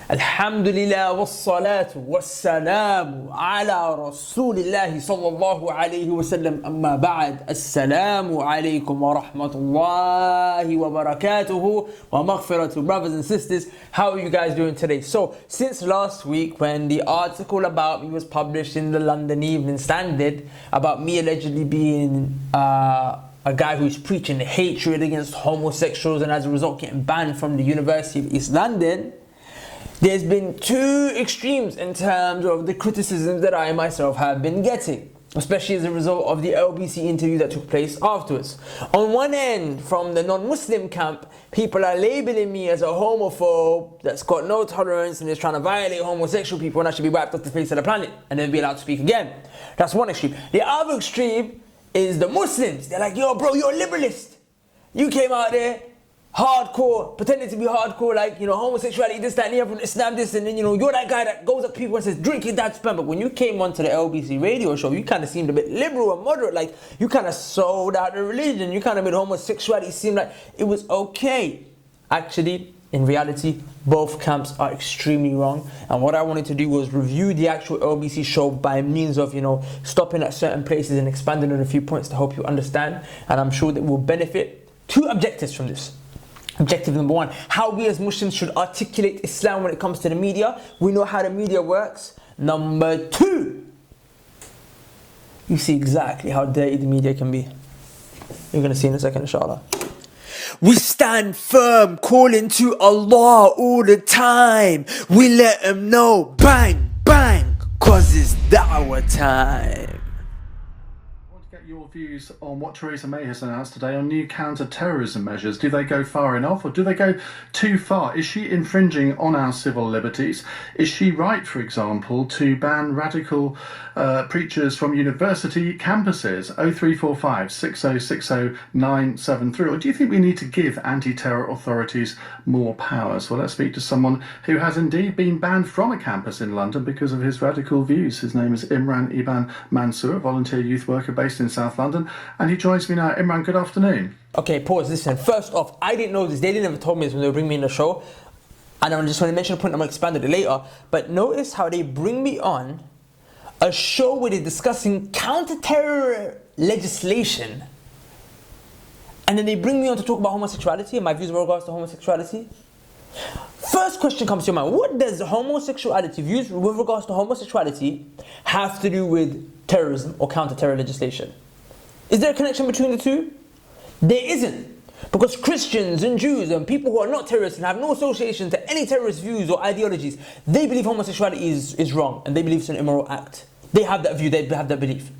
Alhamdulillah wassalatu wassalamu ala rasulillahi sallallahu alayhi wa sallam amma ba'd. Assalamu alaykum wa rahmatullahi wa barakatuhu wa maghfiratu. Brothers and sisters, how are you guys doing today? So, since last week when the article about me was published in the London Evening Standard about me allegedly being a guy who's preaching hatred against homosexuals and as a result getting banned from the University of East London, there's been two extremes in terms of the criticisms that I myself have been getting, especially as a result of the LBC interview that took place afterwards. On one end, from the non-Muslim camp, people are labeling me as a homophobe that's got no tolerance and is trying to violate homosexual people and I should be wiped off the face of the planet and then be allowed to speak again. That's one extreme. The other extreme is the Muslims. They're like, yo bro, you're a liberalist. You came out there hardcore, pretending to be hardcore, like, homosexuality, this, that, and the other, Islam, this, and then, you're that guy that goes up to people and says, drink your dad's sperm. But when you came onto the LBC radio show, you kind of seemed a bit liberal and moderate, like, you kind of sold out the religion, you kind of made homosexuality seem like it was okay. Actually, in reality, both camps are extremely wrong. And what I wanted to do was review the actual LBC show by means of, stopping at certain places and expanding on a few points to help you understand. And I'm sure that we'll benefit two objectives from this. Objective number one, how we as Muslims should articulate Islam when it comes to the media. We know how the media works. Number two, you see exactly how dirty the media can be. You're going to see in a second, inshallah. We stand firm, calling to Allah all the time. We let Him know, bang, bang, cause it's Dawah time. Your views on what Theresa May has announced today on new counter-terrorism measures. Do they go far enough or do they go too far? Is she infringing on our civil liberties? Is she right, for example, to ban radical preachers from university campuses? 0345 6060 973. Or do you think we need to give anti-terror authorities more powers? Well, let's speak to someone who has indeed been banned from a campus in London because of his radical views. His name is Imran Ibn Mansour, a volunteer youth worker based in South London, and he joins me now. Imran, good afternoon. Okay, pause. Listen, first off, I didn't know this. They didn't ever told me this when they bring me in the show. And I just want to mention a point, I'm going to expand it later. But notice how they bring me on a show where they're discussing counter-terror legislation. And then they bring me on to talk about homosexuality and my views with regards to homosexuality. First question comes to your mind. What does homosexuality, views with regards to homosexuality, have to do with terrorism or counter-terror legislation? Is there a connection between the two? There isn't. Because Christians and Jews and people who are not terrorists and have no association to any terrorist views or ideologies, they believe homosexuality is wrong and they believe it's an immoral act. They have that view, they have that belief.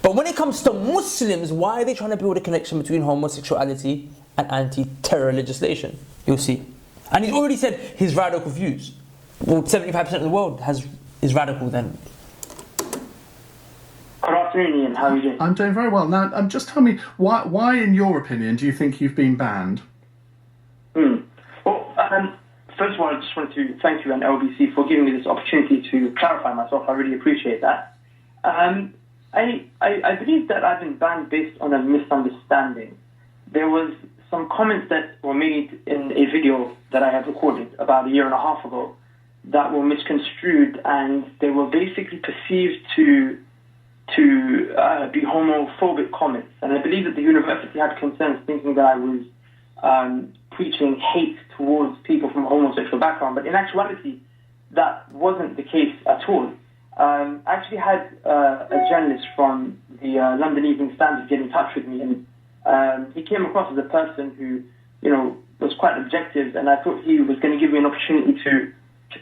But when it comes to Muslims, why are they trying to build a connection between homosexuality and anti-terror legislation? You'll see. And he's already said his radical views. Well, 75% of the world is radical then. Good afternoon, Ian. How are you doing? I'm doing very well. Now, just tell me, why, in your opinion, do you think you've been banned? Well, first of all, I just wanted to thank you and LBC for giving me this opportunity to clarify myself. I really appreciate that. I believe that I've been banned based on a misunderstanding. There was some comments that were made in a video that I had recorded about a year and a half ago that were misconstrued, and they were basically perceived to be homophobic comments. And I believe that the university had concerns thinking that I was preaching hate towards people from a homosexual background. But in actuality, that wasn't the case at all. I actually had a journalist from the London Evening Standard get in touch with me, and he came across as a person who, was quite objective, and I thought he was going to give me an opportunity to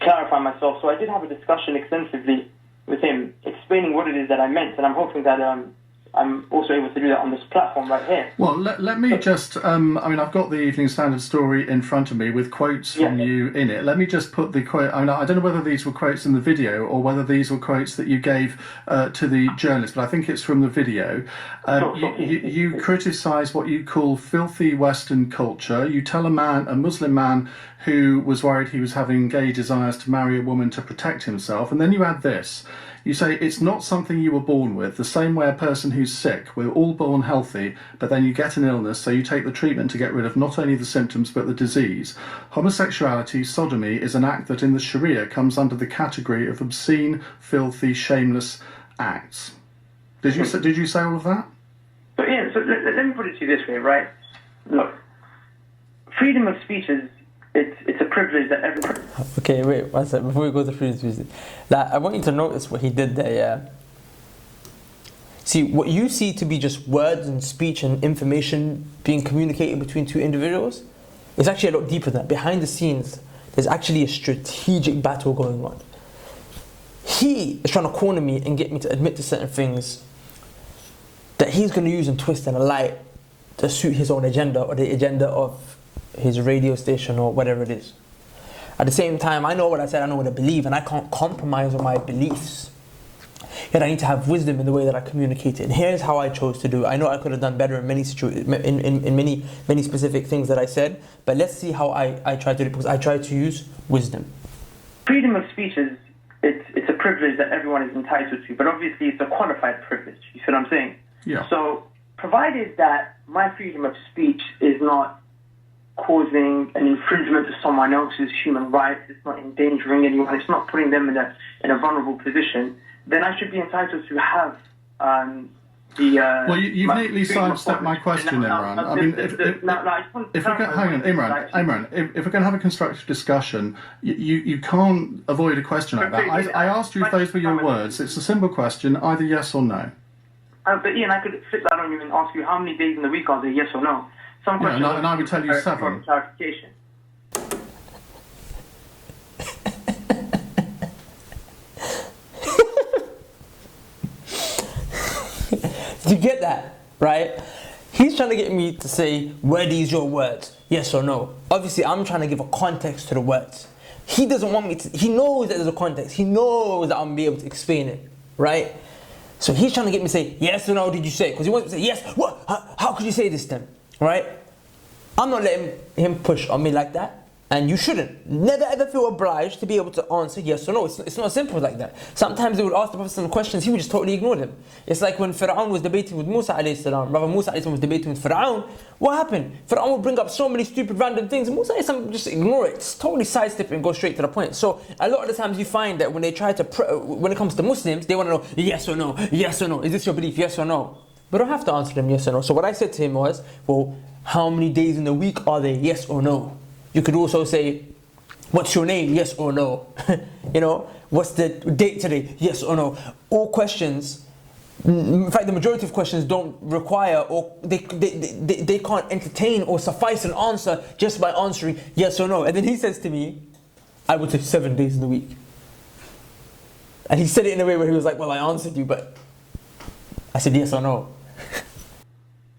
clarify myself. So I did have a discussion extensively with him, explaining what it is that I meant, and I'm hoping that I'm also able to do that on this platform right here. Well, let me just, I've got the Evening Standard story in front of me with quotes from you in it. Let me just put the quote, I don't know whether these were quotes in the video or whether these were quotes that you gave to the journalist, but I think it's from the video. You criticise what you call filthy Western culture. You tell a Muslim man who was worried he was having gay desires to marry a woman to protect himself. And then you add this. You say it's not something you were born with, the same way a person who's sick. We're all born healthy, but then you get an illness, so you take the treatment to get rid of not only the symptoms but the disease. Homosexuality, sodomy, is an act that in the Sharia comes under the category of obscene, filthy, shameless acts. Did you say all of that? So Ian, let me put it to you this way, right? Look, freedom of speech is it's a privilege that everyone. Okay, wait one second before we go to freedom of speech. Like, I want you to notice what he did there. Yeah. See, what you see to be just words and speech and information being communicated between two individuals is actually a lot deeper than that. Behind the scenes, there's actually a strategic battle going on. He is trying to corner me and get me to admit to certain things that he's going to use and twist and lie to suit his own agenda or the agenda of his radio station or whatever it is. At the same time, I know what I said, I know what I believe, and I can't compromise on my beliefs. Yet I need to have wisdom in the way that I communicate it. And here's how I chose to do it. I know I could have done better in many specific things that I said, but let's see how I tried to do it, because I tried to use wisdom. Freedom of speech is it's a privilege that everyone is entitled to, but obviously it's a qualified privilege. You see what I'm saying? Yeah. So, provided that my freedom of speech is not causing an infringement of someone else's human rights, it's not endangering anyone, it's not putting them in a vulnerable position, then I should be entitled to have well, you've neatly sidestepped my question, Imran. I mean, if we're going to have a constructive discussion, you can't avoid a question like that. I asked you if those were your words. It's a simple question, either yes or no. But Ian, I could flip that on you and ask you how many days in the week are there, yes or no? Some questions. Yeah, and I would tell you 7. Clarification. You get that, right? He's trying to get me to say, were these your words? Yes or no? Obviously, I'm trying to give a context to the words. He doesn't want me to, he knows that there's a context. He knows that I'm going to be able to explain it, right? So he's trying to get me to say, yes or no, did you say? Because he wants me to say, yes, what? How could you say this then? Right? I'm not letting him push on me like that. And you shouldn't. Never ever feel obliged to be able to answer yes or no. It's not simple like that. Sometimes they would ask the Prophet some questions, he would just totally ignore them. It's like when Fir'aun was debating with Musa alayhi salam. Brother Musa alayhi salam was debating with Fir'aun. What happened? Fir'aun would bring up so many stupid random things. Musa alayhi salam would just ignore it. Just totally sidestep it and go straight to the point. So a lot of the times you find that when they try to, when it comes to Muslims, they want to know yes or no, yes or no. Is this your belief, yes or no? We don't have to answer them yes or no. So what I said to him was, well, how many days in the week are they, yes or no? You could also say, what's your name, yes or no? You know, what's the date today, yes or no? All questions, in fact the majority of questions don't require, or they can't entertain or suffice an answer just by answering yes or no. And then he says to me, I would say 7 days in the week. And he said it in a way where he was like, well, I answered you, but I said yes or no.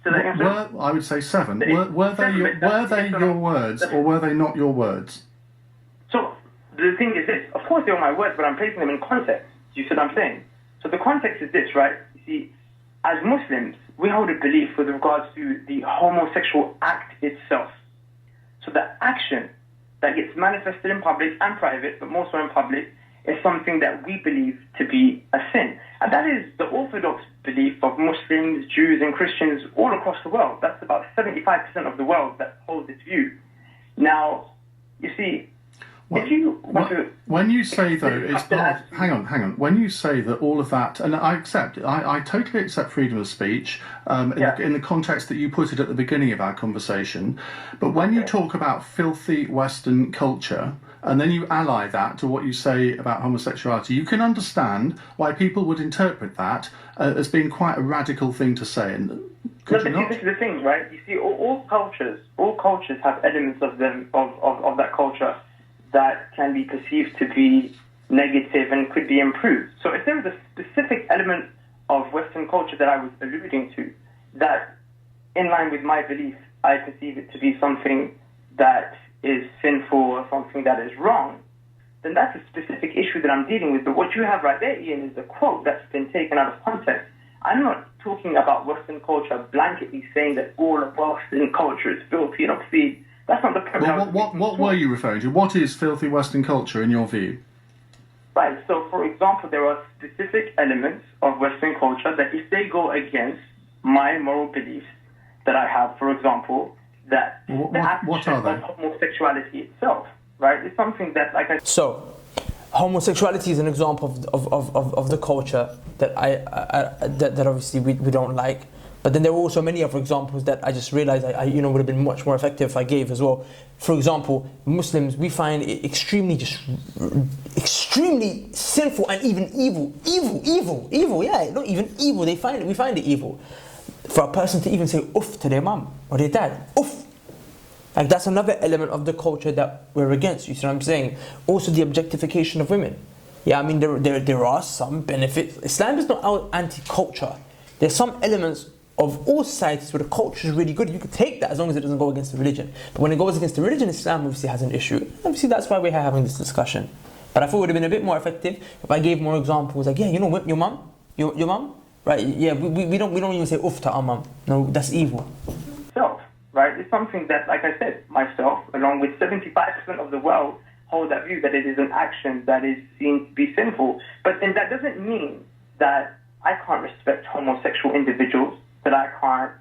I would say 7. Were they your words, or were they not your words? So the thing is this: of course they were my words, but I'm placing them in context. You see what I'm saying? So the context is this, right? You see, as Muslims, we hold a belief with regards to the homosexual act itself. So the action that gets manifested in public and private, but more so in public, is something that we believe to be a sin. And that is the orthodox belief of Muslims, Jews and Christians all across the world. That's about 75% of the world that holds this view. Now, you see, when you say though, it's part, hang on. When you say that all of that, and I totally accept freedom of speech in the context that you put it at the beginning of our conversation, but when you talk about filthy Western culture, and then you ally that to what you say about homosexuality, you can understand why people would interpret that as being quite a radical thing to say. And this is the thing, right? You see, all cultures have elements of them of that culture that can be perceived to be negative and could be improved. So if there is a specific element of Western culture that I was alluding to, that in line with my belief, I perceive it to be something that is sinful or something that is wrong, then that's a specific issue that I'm dealing with. But what you have right there, Ian, is a quote that's been taken out of context. I'm not talking about Western culture blanketly saying that all of Western culture is filthy and obscene. That's not the premise. Well, what were you referring to? What is filthy Western culture in your view? Right, so for example, there are specific elements of Western culture that if they go against my moral beliefs that I have, for example, that what are they? Homosexuality itself, right? It's something that, like I So, homosexuality is an example of the culture that that obviously we don't like. But then there are also many other examples that I just realized I would have been much more effective if I gave as well. For example, Muslims, we find it extremely sinful and even evil. Yeah, not even evil. We find it evil for a person to even say "uff" to their mum or their dad. Uff. Like, that's another element of the culture that we're against. You see what I'm saying? Also, the objectification of women. Yeah, I mean there are some benefits. Islam is not our anti-culture. There's some elements of all societies where the culture is really good. You can take that as long as it doesn't go against the religion. But when it goes against the religion, Islam obviously has an issue. Obviously that's why we're having this discussion. But I thought it would have been a bit more effective if I gave more examples. Like, yeah, you know what, your mum, right? Yeah, we don't even say "uff" to our mum. No, that's evil. myself, right? It's something that, like I said, myself, along with 75% of the world, hold that view that it is an action that is seen to be sinful. But then that doesn't mean that I can't respect homosexual individuals, that I can't,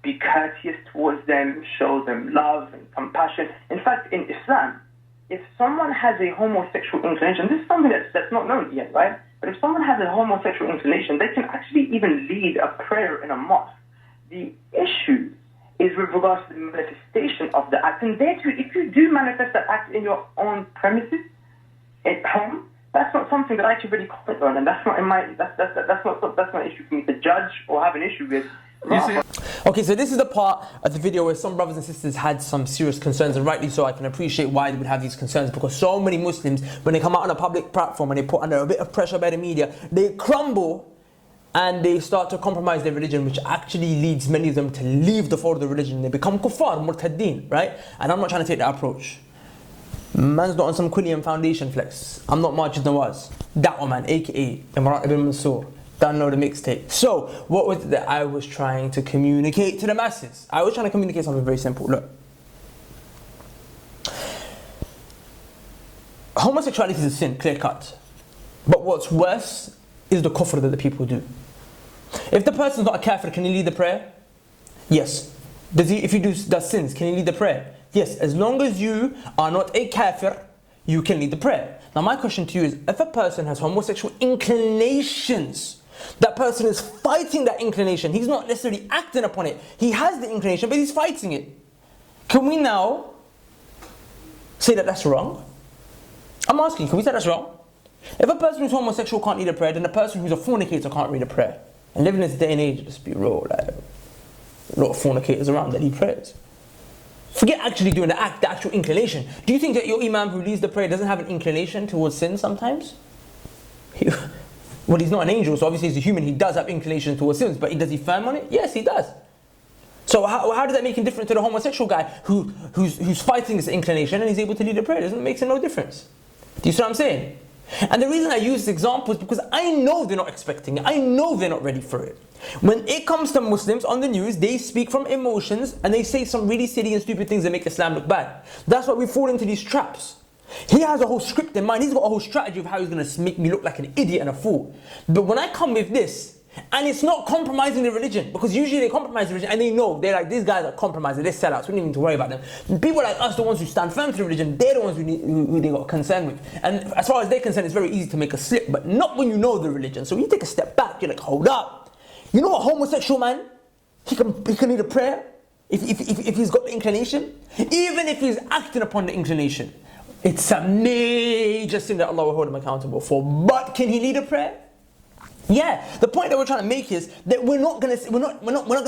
be courteous towards them, show them love and compassion. In fact, in Islam, if someone has a homosexual inclination, this is something that's not known yet, right? But if someone has a homosexual inclination, they can actually even lead a prayer in a mosque. The issue is with regards to the manifestation of the act. And there too, if you do manifest that act in your own premises, at home, that's not something that I can really comment on, and that's not an issue for me to judge or have an issue with. Okay, so this is the part of the video where some brothers and sisters had some serious concerns, and rightly so. I can appreciate why they would have these concerns, because so many Muslims, when they come out on a public platform and they put under a bit of pressure by the media, they crumble and they start to compromise their religion, which actually leads many of them to leave the fold of the religion. They become kuffar, murtaddeen, right? And I'm not trying to take that approach. Man's not on some Quillian Foundation flex. I'm not Majid Nawaz. Dawah man, aka Imran ibn Mansour. Don't know the mixtape. So, what was it that I was trying to communicate to the masses? I was trying to communicate something very simple. Look. Homosexuality is a sin, clear cut. But what's worse is the kufr that the people do. If the person's not a kafir, can he lead the prayer? Yes. If he does sins, can he lead the prayer? Yes, as long as you are not a kafir, you can lead the prayer. Now my question to you is, if a person has homosexual inclinations, that person is fighting that inclination, he's not necessarily acting upon it, he has the inclination but he's fighting it, can we now say that that's wrong? I'm asking, can we say that's wrong? If a person who's homosexual can't lead a prayer, then a person who's a fornicator can't read a prayer. And living in this day and age, let's be real, like, a lot of fornicators around that lead prayers. Forget actually doing the act, the actual inclination. Do you think that your imam who leads the prayer doesn't have an inclination towards sin sometimes? Well, he's not an angel, so obviously he's a human. He does have inclination towards sins, but does he firm on it? Yes, he does. So how does that make him different to the homosexual guy who's fighting his inclination and he's able to lead a prayer? It doesn't make no difference. Do you see what I'm saying? And the reason I use this example is because I know they're not expecting it. I know they're not ready for it. When it comes to Muslims on the news, they speak from emotions and they say some really silly and stupid things that make Islam look bad. That's why we fall into these traps. He has a whole script in mind. He's got a whole strategy of how he's going to make me look like an idiot and a fool. But when I come with this, and it's not compromising the religion, because usually they compromise the religion and they know, they're like, these guys are compromising, they're sellouts, we don't need to worry about them. And people like us, the ones who stand firm to the religion, they're the ones who they got concern with. And as far as they're concerned, it's very easy to make a slip, but not when you know the religion. So when you take a step back, you're like, hold up. You know a homosexual man, he can lead a prayer if he's got the inclination, even if he's acting upon the inclination. It's a major sin that Allah will hold him accountable for. But can he lead a prayer? Yeah. The point that we're trying to make is that we're not gonna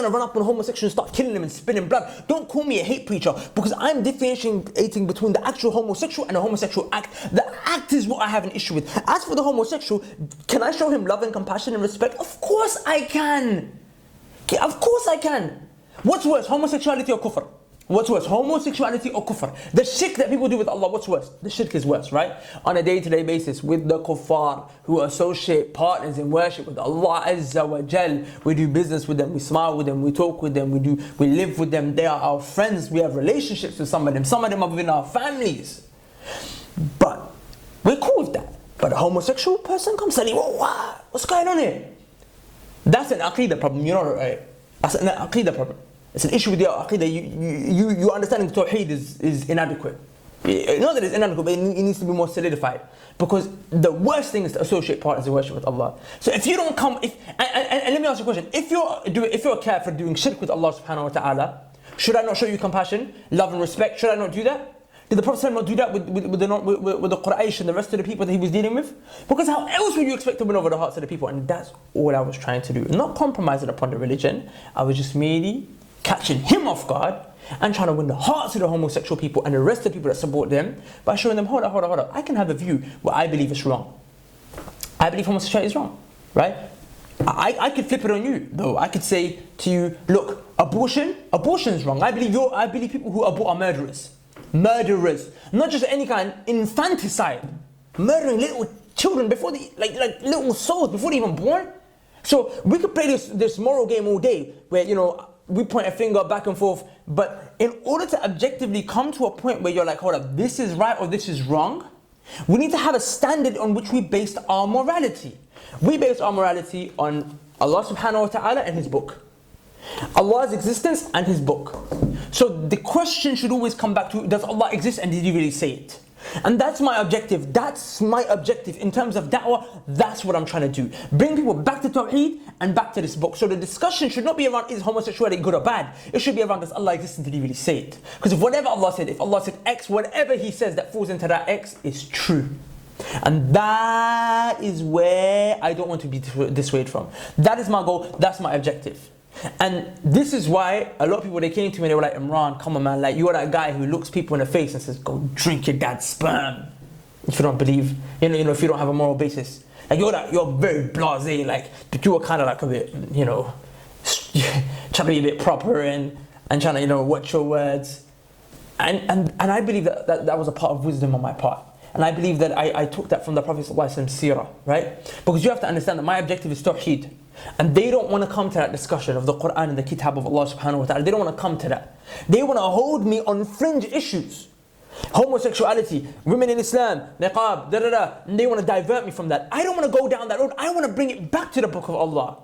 run up on homosexuals and start killing them and spilling blood. Don't call me a hate preacher, because I'm differentiating between the actual homosexual and the homosexual act. The act is what I have an issue with. As for the homosexual, can I show him love and compassion and respect? Of course I can. Of course I can. What's worse, homosexuality or kufr? What's worse, homosexuality or kufr? The shirk that people do with Allah, what's worse? The shirk is worse, right? On a day-to-day basis with the kuffar who associate partners in worship with Allah Azza wa Jal. We do business with them, we smile with them, we talk with them, we live with them. They are our friends, we have relationships with some of them. Some of them are within our families. But we're cool with that. But a homosexual person comes telling you, what's going on here? That's an aqidah problem, you know, right? That's an aqidah problem. It's an issue with your aqidah. Your understanding of Tawheed is inadequate. Not that it's inadequate, but it needs to be more solidified. Because the worst thing is to associate partners in worship with Allah. So if you don't come, and let me ask you a question. If you're a kafir doing shirk with Allah subhanahu wa ta'ala, should I not show you compassion, love and respect? Should I not do that? Did the Prophet not do that with the Quraysh and the rest of the people that he was dealing with? Because how else would you expect to win over the hearts of the people? And that's all I was trying to do. Not compromising upon the religion. I was just merely catching him off guard and trying to win the hearts of the homosexual people and the rest of the people that support them by showing them, hold up. I can have a view where I believe it's wrong. I believe homosexuality is wrong, right? I could flip it on you, though. I could say to you, look, abortion is wrong. I believe people who abort are murderers. Murderers, not just any kind, infanticide, murdering little children before they, like little souls before they're even born. So we could play this moral game all day where, you know, we point a finger back and forth, but in order to objectively come to a point where you're like, hold up, this is right or this is wrong, we need to have a standard on which we based our morality. We base our morality on Allah subhanahu wa ta'ala and His book. Allah's existence and His book. So the question should always come back to, does Allah exist and did He really say it? And that's my objective. That's my objective in terms of da'wah. That's what I'm trying to do. Bring people back to Tawheed and back to this book. So the discussion should not be around, is homosexuality good or bad? It should be around, does Allah exist and did He really say it? Because if whatever Allah said, if Allah said X, whatever He says that falls into that X is true. And that is where I don't want to be dissuaded from. That is my goal. That's my objective. And this is why a lot of people, they came to me and they were like, Imran, come on man, like you're that guy who looks people in the face and says, go drink your dad's sperm. If you don't believe, you know, if you don't have a moral basis. Like you're very blasé, like, but you were kind of like a bit, you know, trying to be a bit proper and trying to, you know, watch your words. And I believe that was a part of wisdom on my part. And I believe that I took that from the Prophet's seerah, right? Because you have to understand that my objective is Tawheed. And they don't want to come to that discussion of the Quran and the Kitab of Allah subhanahu wa ta'ala. They don't want to come to that. They want to hold me on fringe issues. Homosexuality, women in Islam, niqab, and they want to divert me from that. I don't want to go down that road. I want to bring it back to the Book of Allah.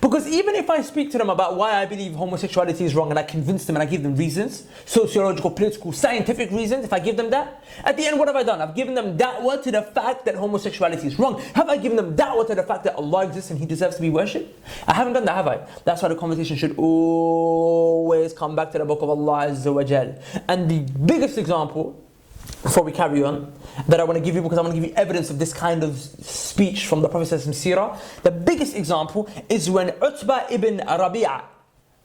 Because even if I speak to them about why I believe homosexuality is wrong and I convince them and I give them reasons, sociological, political, scientific reasons, if I give them that, at the end what have I done? I've given them da'wah to the fact that homosexuality is wrong. Have I given them da'wah to the fact that Allah exists and He deserves to be worshipped? I haven't done that, have I? That's why the conversation should always come back to the Book of Allah Azza wa Jal. And the biggest example, before we carry on, that I want to give you, because I want to give you evidence of this kind of speech from the Prophet's seerah. The biggest example is when Utbah ibn Rabi'ah,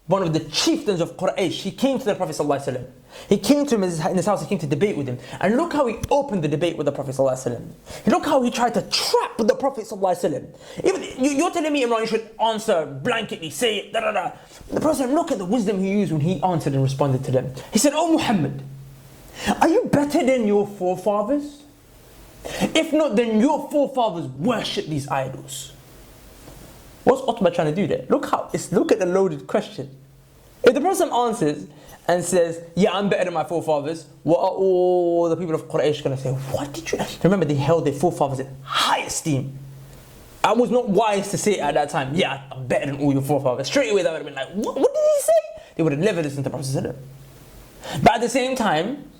one of the chieftains of Quraysh, he came to the Prophet ﷺ. He came to him in his house, he came to debate with him. And look how he opened the debate with the Prophet ﷺ. Look how he tried to trap the Prophet ﷺ. Even you're telling me, Imran, you should answer blanketly, say it, da da da. The Prophet, look at the wisdom he used when he answered and responded to them. He said, "Oh Muhammad, are you better than your forefathers? If not, then your forefathers worship these idols." What's Utbah trying to do there? Look at the loaded question. If the Prophet answers and says, yeah, I'm better than my forefathers, what are all the people of Quraysh going to say? What did you... Remember, they held their forefathers in high esteem. I was not wise to say it at that time, yeah, I'm better than all your forefathers. Straight away, that would have been like, what did he say? They would have never listened to the Prophet. But at the same time,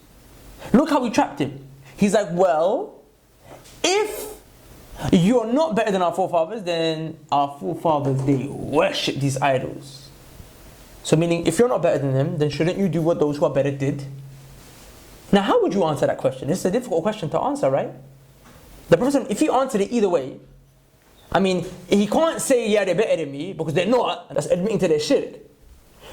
look how he trapped him. He's like, well, if you're not better than our forefathers, then our forefathers, they worship these idols. So meaning, if you're not better than them, then shouldn't you do what those who are better did? Now, how would you answer that question? It's a difficult question to answer, right? The Prophet, if he answered it either way, I mean, he can't say, yeah, they're better than me, because they're not. That's admitting to their shirk.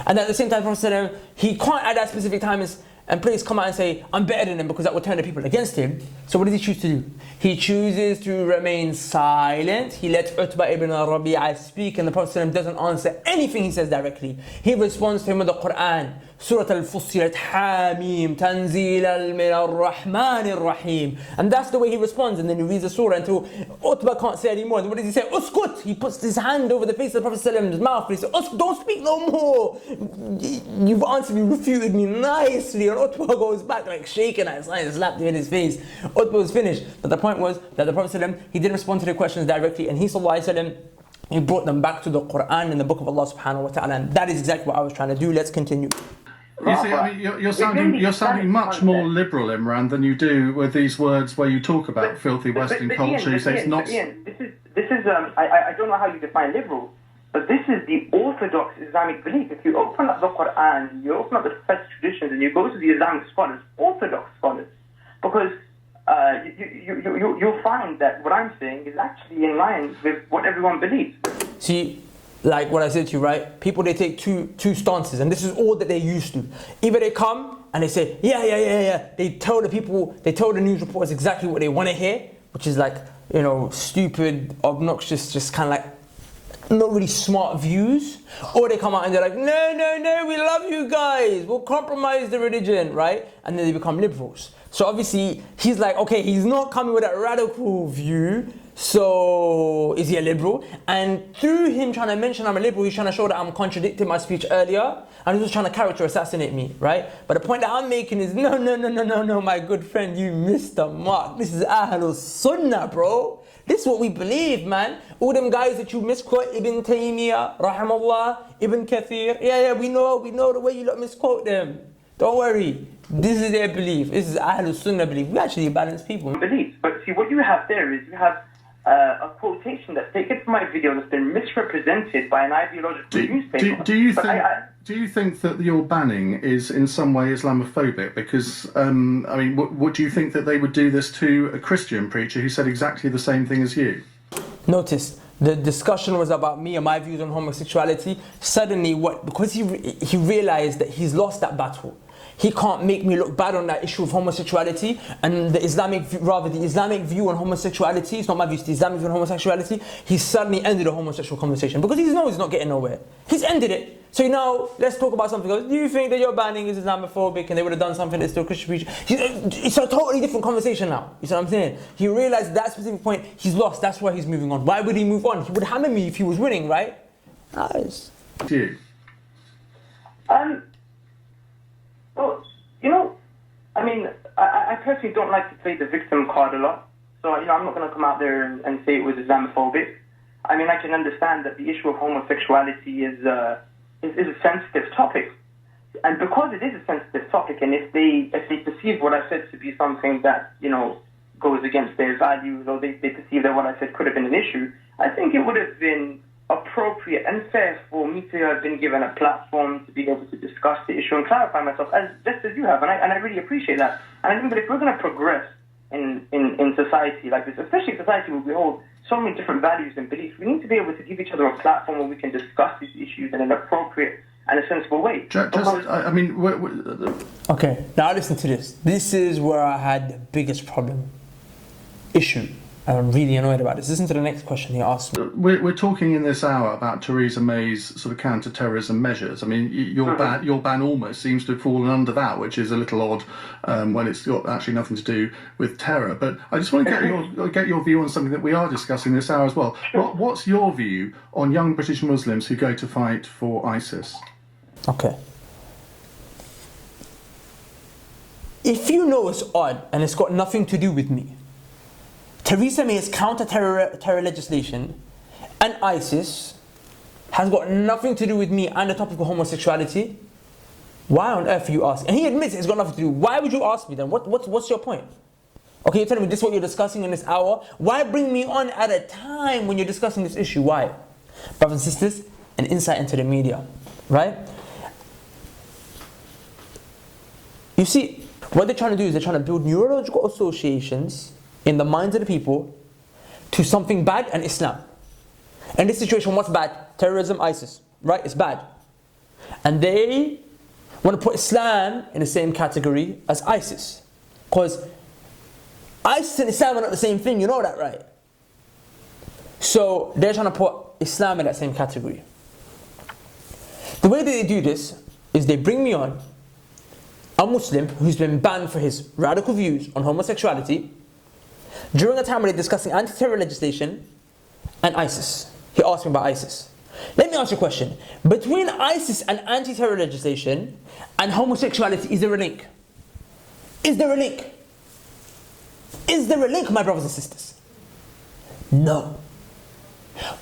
And at the same time, the Prophet, he can't at that specific time and please come out and say, I'm better than him, because that would turn the people against him. So what does he choose to do? He chooses to remain silent. He lets Utbah ibn Rabi'ah speak, and the Prophet doesn't answer anything he says directly. He responds to him with the Quran. Surah Al-Fussilat, Hamim, Tanzil min al-Rahman al-Rahim. And that's the way he responds. And then he reads the surah until Utbah can't say anymore. And what does he say? Uskut! He puts his hand over the face of the Prophet ﷺ's mouth. And he says, Uskut, don't speak no more. You've answered me, refuted me nicely. And Utbah goes back like shaking at his hand, slapped him in his face. Utbah was finished. But the point was that the Prophet ﷺ, he didn't respond to the questions directly. And he he brought them back to the Quran and the book of Allah subhanahu wa ta'ala. And that is exactly what I was trying to do. Let's continue. You see, I mean, you're sounding much more liberal, Imran, than you do with these words where you talk about filthy Western culture. You say it's not. Ian, this is I don't know how you define liberal, but this is the orthodox Islamic belief. If you open up the Quran, you open up the first traditions, and you go to the Islamic scholars, orthodox scholars, because you'll find that what I'm saying is actually in line with what everyone believes. See, like what I said to you, right? People, they take two stances, and this is all that they're used to. Either they come and they say, yeah. They tell the news reporters exactly what they want to hear, which is like, stupid, obnoxious, just kind of like not really smart views. Or they come out and they're like, no, we love you guys, we'll compromise the religion, right? And then they become liberals. So obviously, he's like, okay, he's not coming with that radical view, so is he a liberal? And through him trying to mention I'm a liberal, he's trying to show that I'm contradicting my speech earlier, and he's just trying to character assassinate me, right? But the point that I'm making is, no, my good friend, you missed the mark. This is Ahlul Sunnah, bro. This is what we believe, man. All them guys that you misquote, Ibn Taymiyyah, Rahimahullah, Ibn Kathir, yeah, we know the way you misquote them. Don't worry. This is their belief. This is Ahlul Sunnah belief. We actually balance people. Beliefs. But see, what you have there is you have a quotation that's taken from my video that's been misrepresented by an ideological newspaper. Do you think that your banning is in some way Islamophobic? Because, what do you think that they would do this to a Christian preacher who said exactly the same thing as you? Notice, the discussion was about me and my views on homosexuality. Suddenly, because he realized that he's lost that battle. He can't make me look bad on that issue of homosexuality, and the Islamic view on homosexuality, it's not my view, it's the Islamic view on homosexuality. He suddenly ended the homosexual conversation because he knows he's not getting nowhere. He's ended it. So now, let's talk about something else. Do you think that your banning is Islamophobic and they would have done something that's still Christian preaching? It's a totally different conversation now. You see what I'm saying? He realized that specific point, he's lost, that's why he's moving on. Why would he move on? He would hammer me if he was winning, right? Nice. You. Well, I personally don't like to play the victim card a lot. So, I'm not going to come out there and say it was Islamophobic. I can understand that the issue of homosexuality is a sensitive topic. And because it is a sensitive topic, and if they perceive what I said to be something that, goes against their values, or they perceive that what I said could have been an issue, I think it would have been appropriate and fair for me to have been given a platform to be able to discuss the issue and clarify myself, just as you have, and I really appreciate that. And I think that if we're going to progress in society like this, especially a society where we hold so many different values and beliefs, we need to be able to give each other a platform where we can discuss these issues in an appropriate and a sensible way. Okay, now listen to this. This is where I had the biggest issue. I'm really annoyed about this. Listen to the next question he asked me. We're talking in this hour about Theresa May's sort of counter-terrorism measures. Your ban almost seems to have fallen under that, which is a little odd when it's got actually nothing to do with terror. But I just want to get your view on something that we are discussing this hour as well. What's your view on young British Muslims who go to fight for ISIS? Okay. If you know it's odd and it's got nothing to do with me, Theresa May's counter-terror legislation and ISIS has got nothing to do with me and the topic of homosexuality. Why on earth are you asking? And he admits it's got nothing to do. Why would you ask me then? What's your point? Okay, you're telling me this is what you're discussing in this hour. Why bring me on at a time when you're discussing this issue? Why? Brothers and sisters, an insight into the media, right? You see, what they're trying to do is they're trying to build neurological associations in the minds of the people to something bad and Islam. In this situation, what's bad? Terrorism, ISIS, right? It's bad. And they want to put Islam in the same category as ISIS. Because ISIS and Islam are not the same thing, you know that, right? So they're trying to put Islam in that same category. The way that they do this is they bring me on a Muslim who's been banned for his radical views on homosexuality during a time when they're discussing anti-terror legislation and ISIS. He asked me about ISIS. Let me ask you a question. Between ISIS and anti-terror legislation and homosexuality, is there a link? Is there a link? Is there a link, my brothers and sisters? No.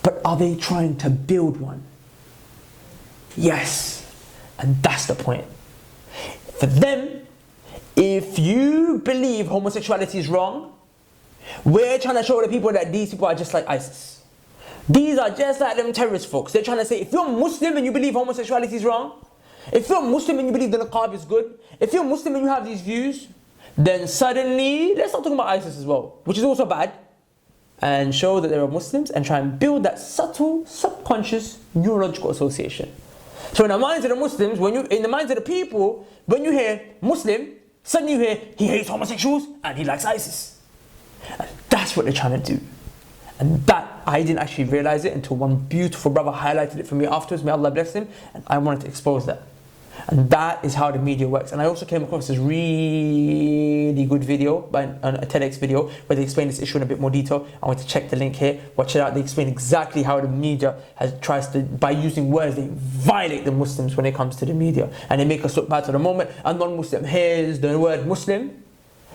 But are they trying to build one? Yes. And that's the point. For them, if you believe homosexuality is wrong, we're trying to show the people that these people are just like ISIS. These are just like them terrorist folks. They're trying to say, if you're Muslim and you believe homosexuality is wrong, if you're Muslim and you believe the niqab is good, if you're Muslim and you have these views, then suddenly, let's start talking about ISIS as well, which is also bad, and show that there are Muslims and try and build that subtle, subconscious, neurological association. So in the minds of the Muslims, in the minds of the people, when you hear Muslim, suddenly you hear he hates homosexuals and he likes ISIS. And that's what they're trying to do. And that, I didn't actually realize it until one beautiful brother highlighted it for me afterwards. May Allah bless him. And I wanted to expose that. And that is how the media works. And I also came across this really good video, a TEDx video, where they explain this issue in a bit more detail. I want to check the link here, watch it out. They explain exactly how the media tries to, by using words, they violate the Muslims when it comes to the media. And they make us look bad. To the moment a non-Muslim hears the word Muslim,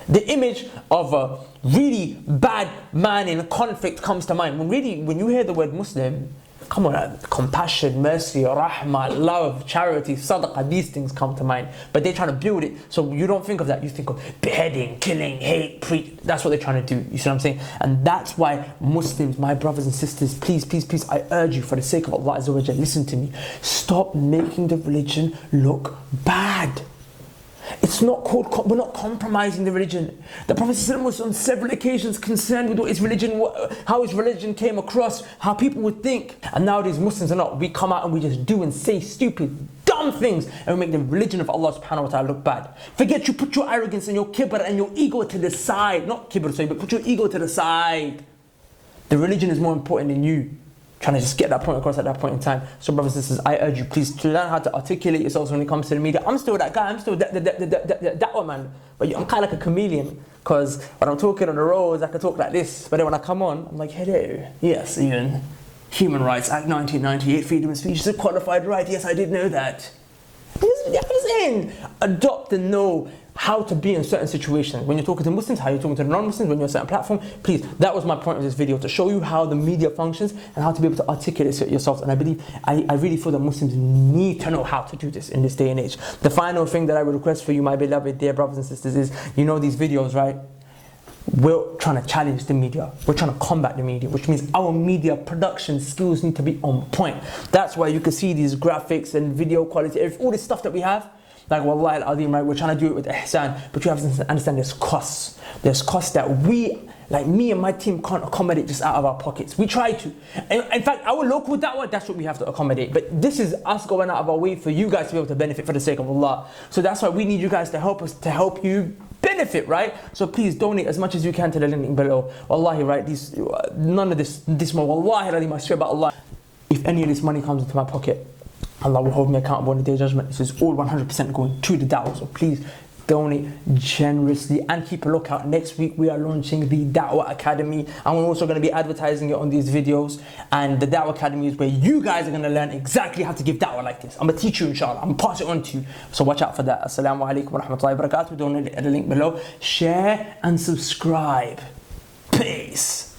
the image of a really bad man in conflict comes to mind. When you hear the word Muslim, come on, compassion, mercy, rahmah, love, charity, sadaqah, these things come to mind. But they're trying to build it, so you don't think of that. You think of beheading, killing, hate, preach. That's what they're trying to do. You see what I'm saying? And that's why Muslims, my brothers and sisters, please, please, please, I urge you, for the sake of Allah Azza wa Jal, listen to me. Stop making the religion look bad. It's not called, we're not compromising the religion. The Prophet ﷺ was on several occasions concerned with what his religion, how his religion came across, how people would think. And nowadays Muslims are not. We come out and we just do and say stupid, dumb things, and we make the religion of Allah subhanahu wa ta'ala look bad. Forget, you put your arrogance and your kibr and your ego to the side. Not kibr, sorry, but put your ego to the side. The religion is more important than you. Trying to just get that point across at that point in time. So brothers and sisters, I urge you, please, to learn how to articulate yourselves when it comes to the media. I'm still that guy, I'm still that one, man. But I'm kind of like a chameleon, because when I'm talking on the roads, I can talk like this. But then when I come on, I'm like, hello, yes, Ian. Human Rights Act 1998, freedom of speech is a qualified right. Yes, I did know that. Listen, adopt and know how to be in certain situations. When you're talking to Muslims, how you're talking to the non-Muslims, when you're on a certain platform. Please, that was my point of this video, to show you how the media functions and how to be able to articulate it yourselves. And I believe, I really feel that Muslims need to know how to do this in this day and age. The final thing that I would request for you, my beloved dear brothers and sisters, is, you know these videos, right? We're trying to challenge the media. We're trying to combat the media, which means our media production skills need to be on point. That's why you can see these graphics and video quality, all this stuff that we have. Like, wallahi al-azim, right? We're trying to do it with ihsan, but you have to understand there's costs. There's costs that we, like me and my team, can't accommodate just out of our pockets. We try to. In fact, our local da'wah, that's what we have to accommodate. But this is us going out of our way for you guys to be able to benefit for the sake of Allah. So that's why we need you guys to help us, to help you benefit, right? So please donate as much as you can to the link below. Wallahi, right? None of this money, wallahi, I swear about Allah, if any of this money comes into my pocket, Allah will hold me accountable on the Day of Judgment. This is all 100% going to the Dawah. So please donate generously and keep a lookout. Next week we are launching the Dawah Academy, and we're also going to be advertising it on these videos. And the Dawah Academy is where you guys are going to learn exactly how to give Dawah like this. I'm going to teach you, inshallah. I'm going to pass it on to you. So watch out for that. Assalamu alaikum wa rahmatullahi wa barakatuh. Donate at the link below. Share and subscribe. Peace.